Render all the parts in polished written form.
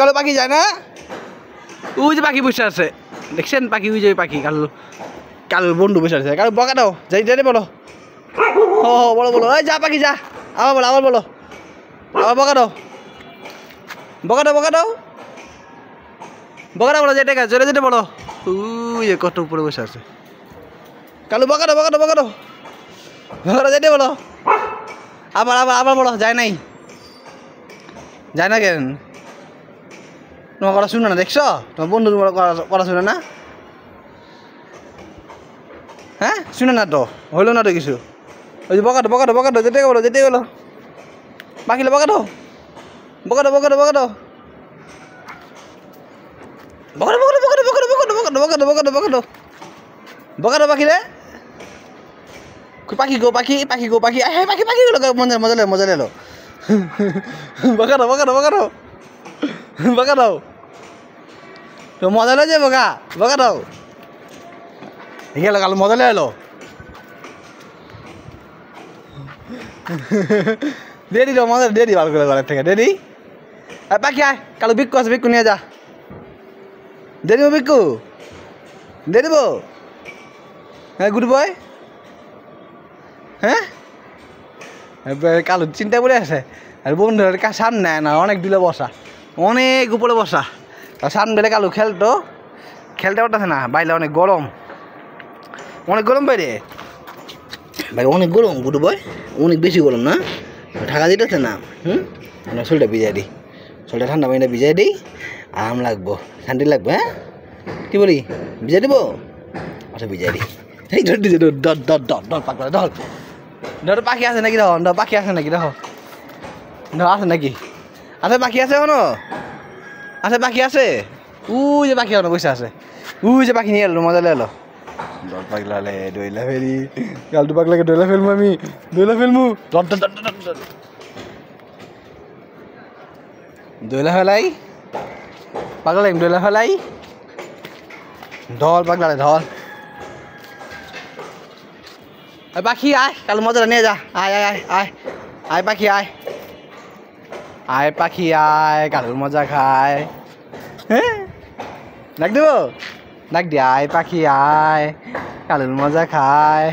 কালো পাখি যায় না? ওই যে পাখি বসে আছে, দেখছেন পাখি? ওই যে পাখি কালো, কালোর বন্ধু বসে আছে। কালো বকা দাও, যাই যাই বলো। ও বলো বলো, এই যা পাখি যা, আবার বলো, আবার বলো, আবার বকা দাও, বকা দাও, বকা দাও, বকা দাও বলো, যেটা জোরে যেটা বলো। ওই যে কত উপরে বসে আছে। কালো বকা দাও, বকা দাও, বকা দাও, বকা দাও, যেটা বলো। আবার আবার আবার বলো, যায় নাই, যায় না কেন? তোমার কথা শুনে না, দেখছো? তোমার বন্ধুর কথা শুনে না? হ্যাঁ শুনে না তো, হইলো না তো কিছু। ওই যে বকা দাও, বকা দাও, বকা দাও, যেতে বলো, যেতে বলো। পাখিলে বকা দাও, বকা দাও, বকা দাও, বকা দাও, বকা দাও, বকা দাও, বকা দাও, বকা দাও, বকা দাও, বকা দাও, বকা দাও, বকা দাও, বকা দাও, বকা দাও পাখিলে। পাখি গো পাখি, পাখি গো পাখি, হ্যাঁ পাখি, পাখি গুলো মজা মজা লে, মজা লেলো। বকা দাও, বকা দাও, বকা দাও, বকা দাও, তো মজা লো যে বকা, বকা দাও। গেল কাল মজা লে এলো। দিয়ে দিল মজা, দিয়ে দি ভালো করে ঘরের থেকে, দিয়ে দি। আর পাখি আয়, কালো বিক্কু আছে, বিক্কু নিয়ে যা। দিয়ে দিব বিক্কু, দিয়ে দিব। হ্যাঁ গুড বয়। হ্যাঁ কালো চিন্তা করে আছে। আর বন্ধুর সান নেয় না, অনেক দিলে বসা, অনেক উপরে বসা। সান বেলে কালো খেলতো, খেলতে পারতেছে না, বাইরে অনেক গরম, অনেক গরম বাইরে, ভাই অনেক গরম গুডু বয়, অনেক বেশি গরম না, ঢাকা দিতেছে না। শরীরটা ভিজাই দিই, শরীরটা ঠান্ডা পানিটা ভিজাই দিই, আরাম লাগবো, শান্তি লাগবে। হ্যাঁ কি বলি, ভিজাই দেবো? আচ্ছা ভিজাই দিই। এই ধর দিছে, ধর ধর ধর ধর পাক ধর ধর। পাখি আছে নাকি দেখো, ধর পাখি আছে নাকি দেখো, ধর আছে নাকি? আছে পাখি আছে এখনো, আছে পাখি আছে। উই যে পাখি এখনো বসে আছে, উই যে পাখি নিয়ে এলো, মজা এলো। দর পাগলালে দইলা ফেরি, গালটু পাগলাকে দইলা ফেলবো আমি, দইলা ফেলবো, দইলা ফেলাই পাগলা, দইলা ফেলাই, ধর পাগলালে ধর। পাখি আয়, কালো মজাটা নিয়ে যা, আয় আয় আয় আয়, আয় পাখি আয়, আয় পাখি আয়, কালোর মজা খায়। হ্যাঁ ডাক দেবো, ডাক দি, আয় পাখি আয়, কালোর মজা খায়।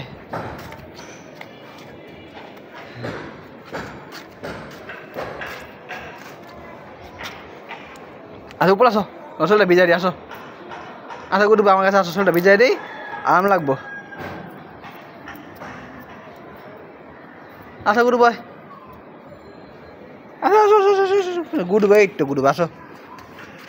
আচ্ছা উপর আসো, শরীরটা ভিজাই দিই, আসো। আচ্ছা গুডু আমার কাছে আসো, শরীরটা ভিজাই দিই, আরাম লাগবো। আচ্ছা গুডু বয়, আসো আসো আসো, গুডু ভাই একটু, গুডু আসো।